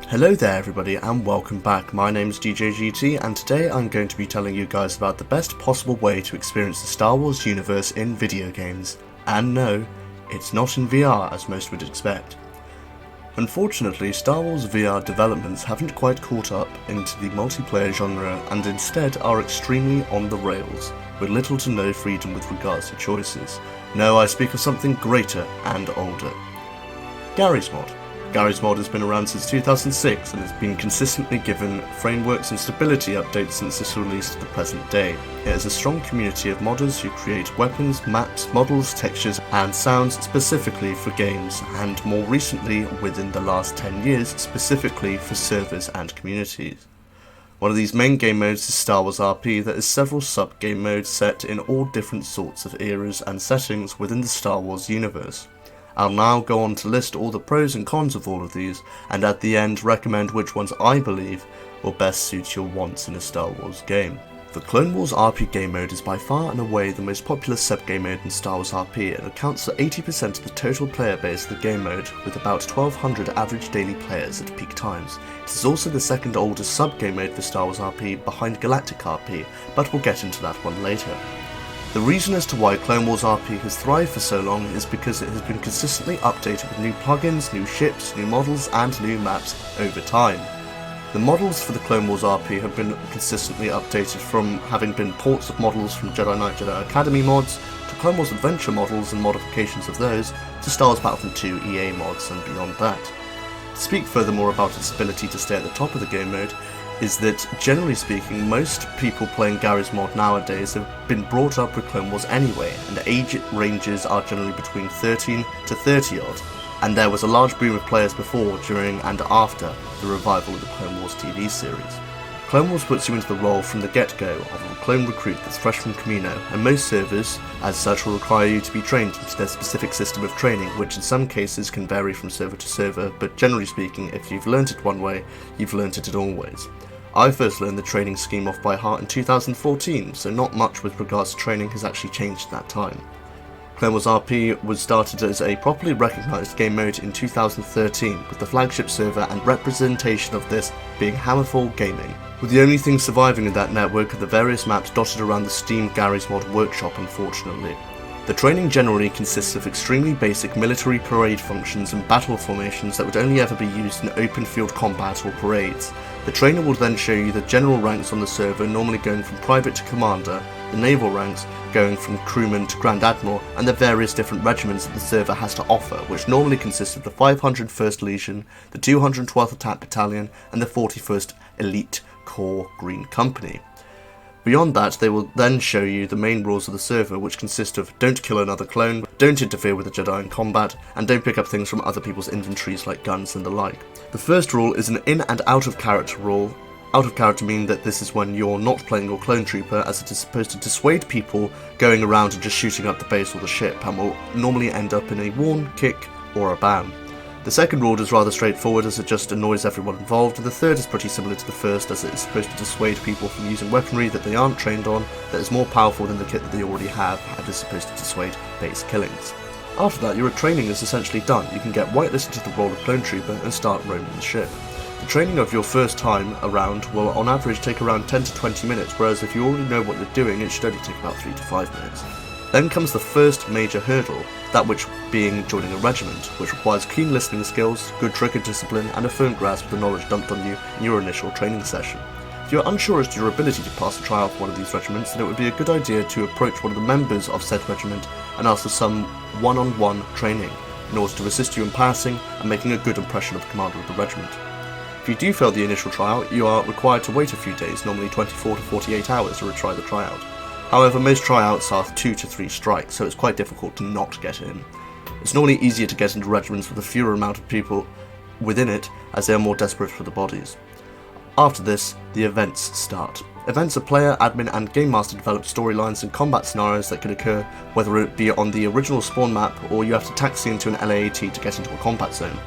Hello there everybody and welcome back. My name's DJGT and today I'm going to be telling you guys about the best possible way to experience the Star Wars universe in video games. And no, it's not in VR as most would expect. Unfortunately, Star Wars VR developments haven't quite caught up into the multiplayer genre and instead are extremely on the rails, with little to no freedom with regards to choices. No, I speak of something greater and older. Garry's Mod. Garry's Mod has been around since 2006 and has been consistently given frameworks and stability updates since its release to the present day. It has a strong community of modders who create weapons, maps, models, textures and sounds specifically for games, and more recently, within the last 10 years, specifically for servers and communities. One of these main game modes is Star Wars RP that has several sub-game modes set in all different sorts of eras and settings within the Star Wars universe. I'll now go on to list all the pros and cons of all of these, and at the end recommend which ones I believe will best suit your wants in a Star Wars game. The Clone Wars RP game mode is by far and away the most popular sub-game mode in Star Wars RP and accounts for 80% of the total player base of the game mode, with about 1200 average daily players at peak times. It is also the second oldest sub-game mode for Star Wars RP behind Galactic RP, but we'll get into that one later. The reason as to why Clone Wars RP has thrived for so long is because it has been consistently updated with new plugins, new ships, new models and new maps over time. The models for the Clone Wars RP have been consistently updated from having been ports of models from Jedi Knight Jedi Academy mods, to Clone Wars Adventure models and modifications of those, to Star Wars Battlefront 2 EA mods and beyond that. To speak furthermore about its ability to stay at the top of the game mode, is that, generally speaking, most people playing Garry's Mod nowadays have been brought up with Clone Wars anyway, and age ranges are generally between 13 to 30 odd, and there was a large boom of players before, during and after the revival of the Clone Wars TV series. Clone Wars puts you into the role from the get-go of a clone recruit that's fresh from Camino, and most servers, as such, will require you to be trained into their specific system of training, which in some cases can vary from server to server, but generally speaking, if you've learnt it one way, you've learnt it always. I first learned the training scheme off by heart in 2014, so not much with regards to training has actually changed in that time. Clone Wars RP was started as a properly recognised game mode in 2013, with the flagship server and representation of this being Hammerfall Gaming, with the only thing surviving in that network are the various maps dotted around the Steam Garry's Mod workshop, unfortunately. The training generally consists of extremely basic military parade functions and battle formations that would only ever be used in open field combat or parades. The trainer will then show you the general ranks on the server, normally going from private to commander, the naval ranks going from crewman to grand admiral, and the various different regiments that the server has to offer, which normally consist of the 501st Legion, the 212th Attack Battalion, and the 41st Elite Corps Green Company. Beyond that, they will then show you the main rules of the server, which consist of don't kill another clone, don't interfere with a Jedi in combat, and don't pick up things from other people's inventories like guns and the like. The first rule is an in and out of character rule. Out of character meaning that this is when you're not playing your clone trooper, as it is supposed to dissuade people going around and just shooting up the base or the ship, and will normally end up in a warn, kick, or a ban. The second rule is rather straightforward, as it just annoys everyone involved, and the third is pretty similar to the first, as it is supposed to dissuade people from using weaponry that they aren't trained on, that is more powerful than the kit that they already have, and is supposed to dissuade base killings. After that, your training is essentially done. You can get whitelisted to the role of clone trooper and start roaming the ship. The training of your first time around will on average take around 10 to 20 minutes, whereas if you already know what you're doing, it should only take about 3 to 5 minutes. Then comes the first major hurdle, that which being joining a regiment, which requires keen listening skills, good trigger discipline, and a firm grasp of the knowledge dumped on you in your initial training session. If you are unsure as to your ability to pass a trial for one of these regiments, then it would be a good idea to approach one of the members of said regiment and ask for some one-on-one training, in order to assist you in passing and making a good impression of the commander of the regiment. If you do fail the initial trial, you are required to wait a few days, normally 24 to 48 hours, to retry the tryout. However, most tryouts are 2 to 3 strikes, so it's quite difficult to not get in. It's normally easier to get into regiments with a fewer amount of people within it, as they are more desperate for the bodies. After this, the events start. Events are player, admin and game master developed storylines and combat scenarios that can occur, whether it be on the original spawn map or you have to taxi into an LAAT to get into a combat zone.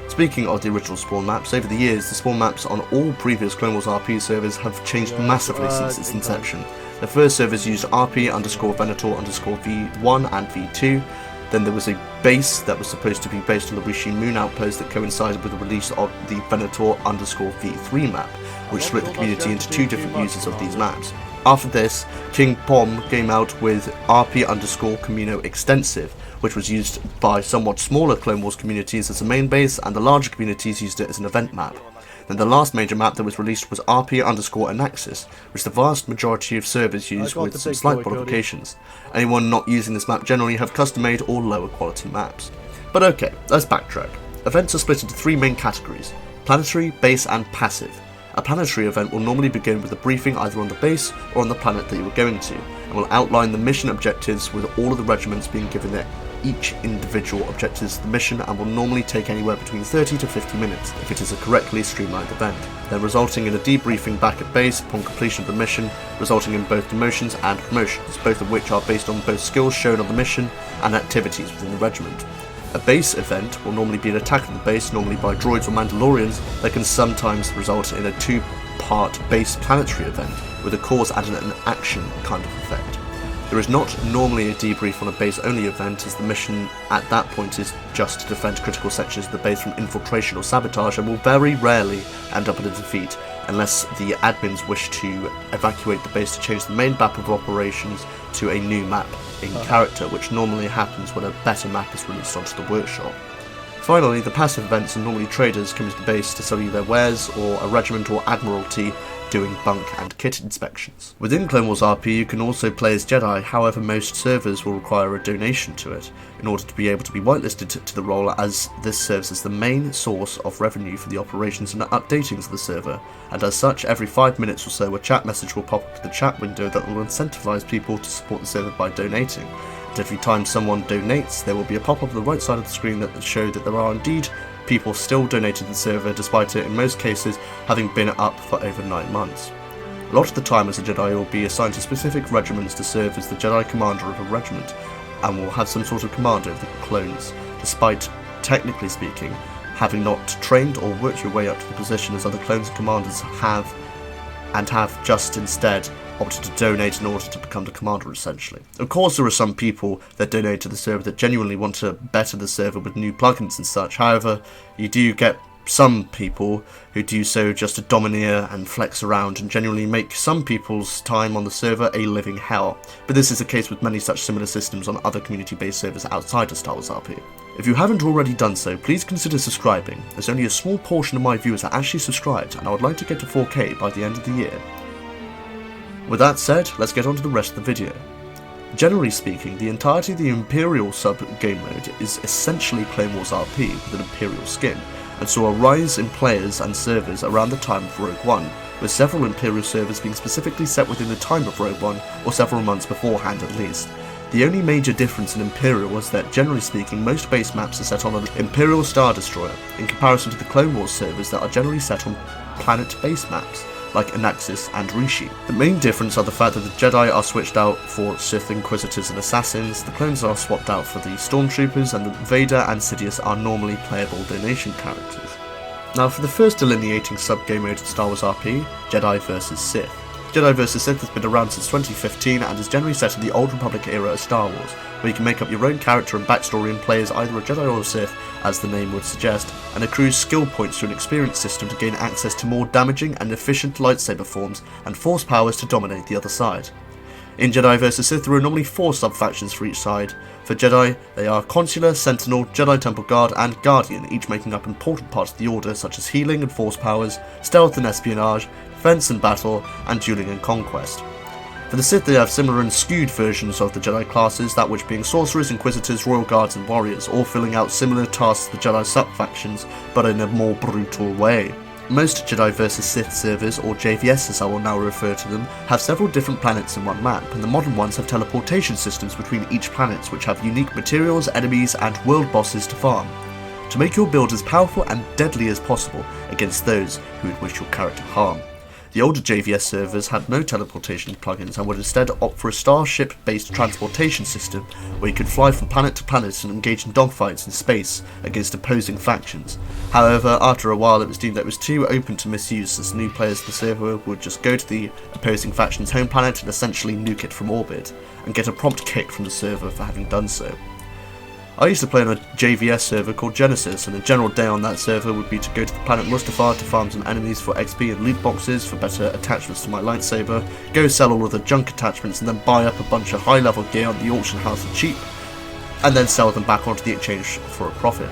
Speaking of the original spawn maps, over the years the spawn maps on all previous Clone Wars RP servers have changed massively since its inception. The first servers used RP_Venator_V1 and V2, Then there was a base that was supposed to be based on the Rishi Moon outpost that coincided with the release of the Venator_V3 map, which split the community into 2 different users of these maps. After this, King Pom came out with RP_Camino Extensive, which was used by somewhat smaller Clone Wars communities as a main base, and the larger communities used it as an event map. Then the last major map that was released was RP_Anaxis, which the vast majority of servers use with some slight modifications. Anyone not using this map generally have custom-made or lower quality maps. But okay, let's backtrack. Events are split into 3 main categories: planetary, base and passive. A planetary event will normally begin with a briefing either on the base or on the planet that you are going to, and will outline the mission objectives with all of the regiments being given their each individual objectives of the mission, and will normally take anywhere between 30 to 50 minutes if it is a correctly streamlined event, then resulting in a debriefing back at base upon completion of the mission, resulting in both demotions and promotions, both of which are based on both skills shown on the mission and activities within the regiment. A base event will normally be an attack of the base, normally by droids or Mandalorians, that can sometimes result in a 2-part base planetary event, with a cause and an action kind of effect. There is not normally a debrief on a base only event, as the mission at that point is just to defend critical sections of the base from infiltration or sabotage, and will very rarely end up in a defeat, unless the admins wish to evacuate the base to change the main map of operations to a new map in character, which normally happens when a better map is released onto the workshop. Finally, the passive events are normally traders coming to the base to sell you their wares, or a regiment or admiralty doing bunk and kit inspections. Within Clone Wars RP you can also play as Jedi, however most servers will require a donation to it in order to be able to be whitelisted to the role, as this serves as the main source of revenue for the operations and updatings of the server, and as such every 5 minutes or so a chat message will pop up in the chat window that will incentivize people to support the server by donating. And every time someone donates, there will be a pop-up on the right side of the screen that will show that there are indeed people still donated to the server, despite it in most cases having been up for over 9 months. A lot of the time as a Jedi you will be assigned to specific regiments to serve as the Jedi commander of a regiment, and will have some sort of command over the clones, despite, technically speaking, having not trained or worked your way up to the position as other clones and commanders have, and have just instead opted to donate in order to become the commander, essentially. Of course there are some people that donate to the server that genuinely want to better the server with new plugins and such, however you do get some people who do so just to domineer and flex around and genuinely make some people's time on the server a living hell, but this is the case with many such similar systems on other community-based servers outside of Star Wars RP. If you haven't already done so, please consider subscribing, as only a small portion of my viewers are actually subscribed, and I would like to get to 4K by the end of the year. With that said, let's get on to the rest of the video. Generally speaking, the entirety of the Imperial sub-game mode is essentially Clone Wars RP with an Imperial skin, and saw a rise in players and servers around the time of Rogue One, with several Imperial servers being specifically set within the time of Rogue One, or several months beforehand at least. The only major difference in Imperial was that, generally speaking, most base maps are set on an Imperial Star Destroyer, in comparison to the Clone Wars servers that are generally set on planet-based maps, like Anaxis and Rishi. The main difference are the fact that the Jedi are switched out for Sith Inquisitors and Assassins, the clones are swapped out for the Stormtroopers, and the Vader and Sidious are normally playable donation characters. Now for the first delineating sub-game mode in Star Wars RP, Jedi vs Sith. Jedi vs Sith has been around since 2015 and is generally set in the Old Republic era of Star Wars, where you can make up your own character and backstory and play as either a Jedi or a Sith, as the name would suggest, and accrues skill points through an experience system to gain access to more damaging and efficient lightsaber forms and force powers to dominate the other side. In Jedi vs Sith there are normally 4 sub-factions for each side. For Jedi, they are Consular, Sentinel, Jedi Temple Guard and Guardian, each making up important parts of the Order such as healing and force powers, stealth and espionage, defense and battle, and dueling and conquest. For the Sith they have similar and skewed versions of the Jedi classes, that which being Sorcerers, Inquisitors, Royal Guards and Warriors, all filling out similar tasks to the Jedi sub-factions, but in a more brutal way. Most Jedi vs Sith servers, or JVS as I will now refer to them, have several different planets in one map, and the modern ones have teleportation systems between each planet which have unique materials, enemies and world bosses to farm, to make your build as powerful and deadly as possible against those who would wish your character harm. The older JVS servers had no teleportation plugins and would instead opt for a starship-based transportation system where you could fly from planet to planet and engage in dogfights in space against opposing factions. However, after a while it was deemed that it was too open to misuse, as new players to the server would just go to the opposing faction's home planet and essentially nuke it from orbit, and get a prompt kick from the server for having done so. I used to play on a JVS server called Genesis, and a general day on that server would be to go to the planet Mustafar to farm some enemies for XP and loot boxes for better attachments to my lightsaber, go sell all of the junk attachments and then buy up a bunch of high level gear on the auction house for cheap, and then sell them back onto the exchange for a profit.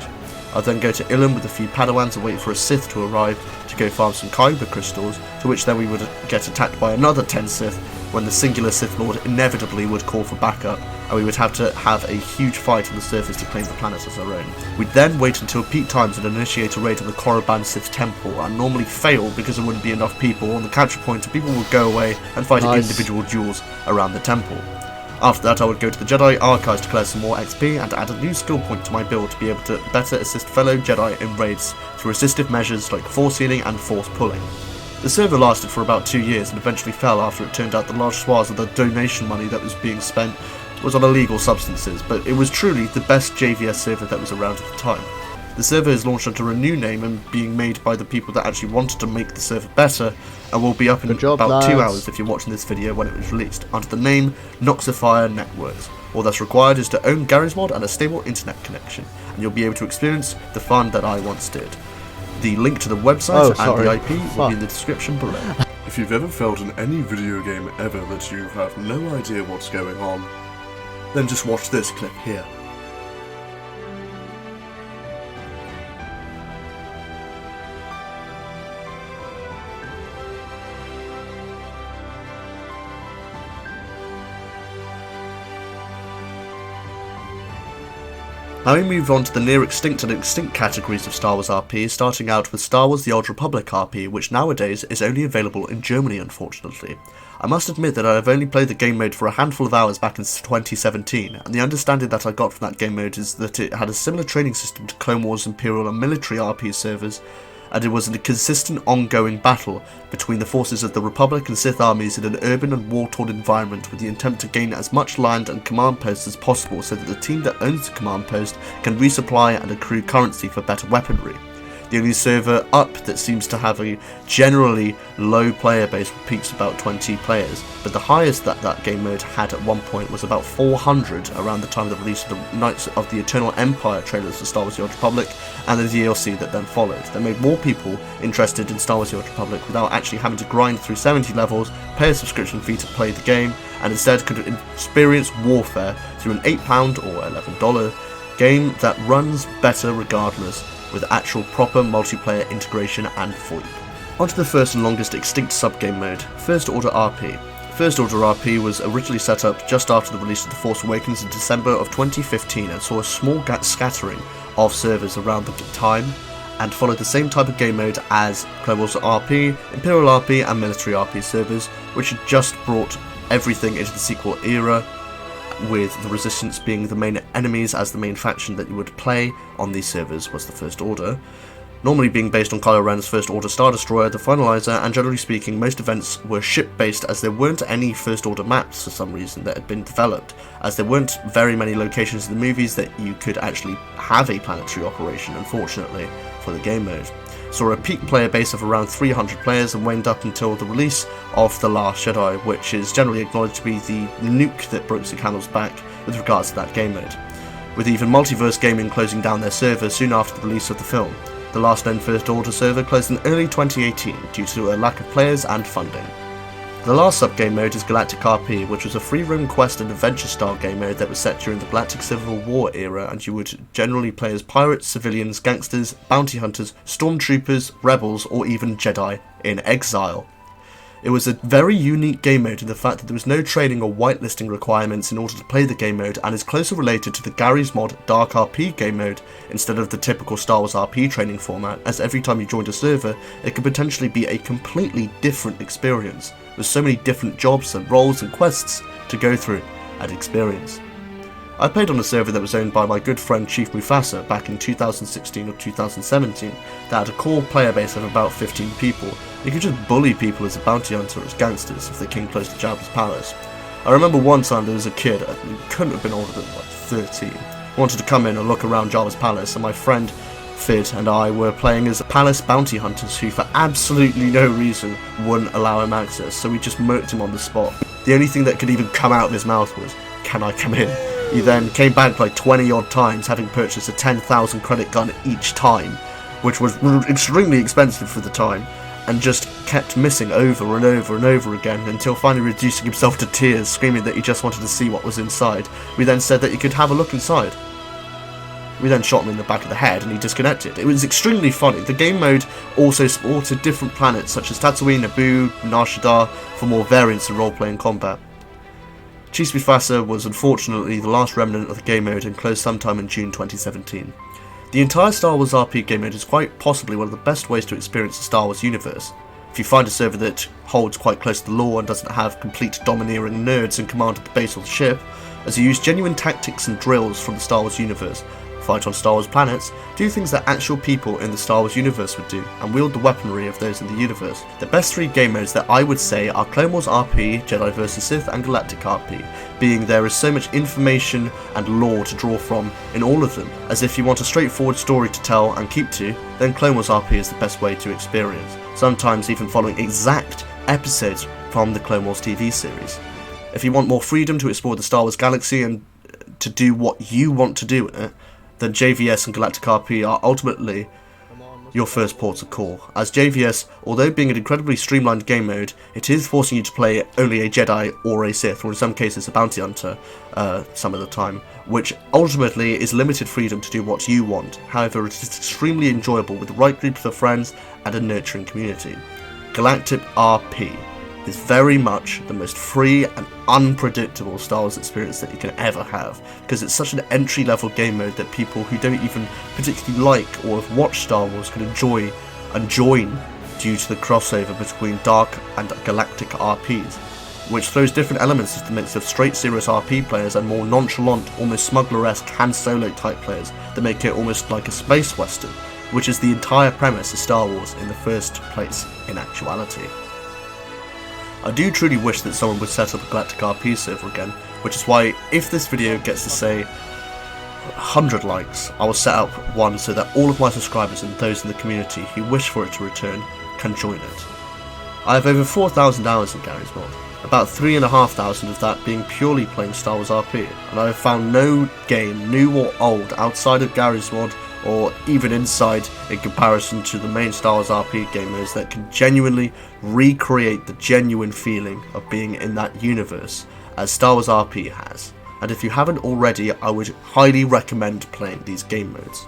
I'd then go to Ilum with a few Padawans and wait for a Sith to arrive to go farm some Kyber crystals, to which then we would get attacked by another 10 Sith when the singular Sith Lord inevitably would call for backup, and we would have to have a huge fight on the surface to claim the planet as our own. We'd then wait until peak times and initiate a raid on the Korriban Sith Temple, and normally fail because there wouldn't be enough people on the capture point and people would go away and fight individual duels around the temple. After that I would go to the Jedi Archives to collect some more XP and add a new skill point to my build to be able to better assist fellow Jedi in raids through assistive measures like force healing and force pulling. The server lasted for about 2 years and eventually fell after it turned out the large swaths of the donation money that was being spent was on illegal substances, but it was truly the best JVS server that was around at the time. The server is launched under a new name and being made by the people that actually wanted to make the server better, and will be up in about 2 hours if you're watching this video when it was released, under the name Noxifier Networks. All that's required is to own Garry's mod and a stable internet connection, and you'll be able to experience the fun that I once did. The link to the website and the IP will be in the description below. If you've ever felt in any video game ever that you have no idea what's going on, then just watch this clip here. Now we move on to the near extinct and extinct categories of Star Wars RP, starting out with Star Wars The Old Republic RP, which nowadays is only available in Germany, unfortunately. I must admit that I have only played the game mode for a handful of hours back in 2017, and the understanding that I got from that game mode is that it had a similar training system to Clone Wars Imperial and military RP servers, and it was a consistent ongoing battle between the forces of the Republic and Sith armies in an urban and war-torn environment with the intent to gain as much land and command posts as possible so that the team that owns the command post can resupply and accrue currency for better weaponry. The only server up that seems to have a generally low player base with peaks about 20 players, but the highest that that game mode had at one point was about 400 around the time of the release of the Knights of the Eternal Empire trailers for Star Wars The Old Republic and the DLC that then followed. That made more people interested in Star Wars The Old Republic without actually having to grind through 70 levels, pay a subscription fee to play the game, and instead could experience warfare through an £8 or $11 game that runs better regardless, with actual proper multiplayer integration and VoIP. On to the first and longest extinct subgame mode, First Order RP. First Order RP was originally set up just after the release of The Force Awakens in December of 2015 and saw a small scattering of servers around the time, and followed the same type of game mode as Clone Wars RP, Imperial RP and Military RP servers, which had just brought everything into the sequel era, with the Resistance being the main enemies as the main faction that you would play on these servers was the First Order, normally being based on Kylo Ren's First Order Star Destroyer, the Finalizer, and generally speaking most events were ship-based as there weren't any First Order maps for some reason that had been developed, as there weren't very many locations in the movies that you could actually have a planetary operation, unfortunately, for the game mode. Saw a peak player base of around 300 players and waned up until the release of The Last Jedi, which is generally acknowledged to be the nuke that broke the camel's back with regards to that game mode, with even Multiverse Gaming closing down their server soon after the release of the film. The last known First Order server closed in early 2018 due to a lack of players and funding. The last sub-game mode is Galactic RP, which was a free roam quest and adventure style game mode that was set during the Galactic Civil War era, and you would generally play as pirates, civilians, gangsters, bounty hunters, stormtroopers, rebels, or even Jedi in exile. It was a very unique game mode in the fact that there was no training or whitelisting requirements in order to play the game mode, and is closer related to the Garry's mod Dark RP game mode instead of the typical Star Wars RP training format, as every time you joined a server it could potentially be a completely different experience, with so many different jobs and roles and quests to go through and experience. I played on a server that was owned by my good friend Chief Mufasa back in 2016 or 2017 that had a core player base of about 15 people. You could just bully people as a bounty hunter or as gangsters if they came close to Jabba's palace. I remember one time there was a kid, he couldn't have been older than like 13, wanted to come in and look around Jabba's palace, and my friend Fid and I were playing as palace bounty hunters who for absolutely no reason wouldn't allow him access, so we just murked him on the spot. The only thing that could even come out of his mouth was, "Can I come in?" You then came back like 20 odd times, having purchased a 10,000 credit gun each time, which was extremely expensive for the time, and just kept missing over and over and over again until finally reducing himself to tears, screaming that he just wanted to see what was inside. We then said that he could have a look inside. We then shot him in the back of the head and he disconnected. It was extremely funny. The game mode also supported different planets such as Tatooine, Naboo, Nar Shaddaa for more variance in role-playing combat. Chief Mufasa was unfortunately the last remnant of the game mode and closed sometime in June 2017. The entire Star Wars RP game mode is quite possibly one of the best ways to experience the Star Wars universe. If you find a server that holds quite close to the lore and doesn't have complete domineering nerds in command of the base or the ship, as you use genuine tactics and drills from the Star Wars universe, fight on Star Wars planets, do things that actual people in the Star Wars universe would do, and wield the weaponry of those in the universe. The best three game modes that I would say are Clone Wars RP, Jedi vs Sith, and Galactic RP, being there is so much information and lore to draw from in all of them, as if you want a straightforward story to tell and keep to, then Clone Wars RP is the best way to experience, sometimes even following exact episodes from the Clone Wars TV series. If you want more freedom to explore the Star Wars galaxy and to do what you want to do in it, then JVS and Galactic RP are ultimately your first ports of call, as JVS, although being an incredibly streamlined game mode, it is forcing you to play only a Jedi or a Sith, or in some cases a bounty hunter, some of the time, which ultimately is limited freedom to do what you want. However, it is extremely enjoyable with the right group of friends and a nurturing community. Galactic RP is very much the most free and unpredictable Star Wars experience that you can ever have, because it's such an entry-level game mode that people who don't even particularly like or have watched Star Wars can enjoy and join due to the crossover between Dark and Galactic RPs, which throws different elements into the mix of straight serious RP players and more nonchalant, almost smuggler-esque Han Solo type players that make it almost like a space western, which is the entire premise of Star Wars in the first place in actuality. I do truly wish that someone would set up a Galactic RP server again, which is why if this video gets to say 100 likes, I will set up one so that all of my subscribers and those in the community who wish for it to return can join it. I have over 4,000 hours in Garry's mod, about 3,500 of that being purely playing Star Wars RP, and I have found no game, new or old, outside of Garry's mod or even inside in comparison to the main Star Wars RP game modes that can genuinely recreate the genuine feeling of being in that universe as Star Wars RP has. And if you haven't already, I would highly recommend playing these game modes.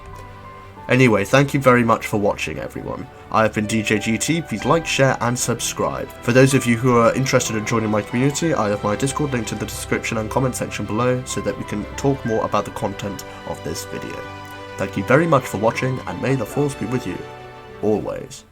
Anyway, thank you very much for watching, everyone. I have been DJGT, please like, share and subscribe. For those of you who are interested in joining my community, I have my Discord linked in the description and comment section below so that we can talk more about the content of this video. Thank you very much for watching, and may the Force be with you, always.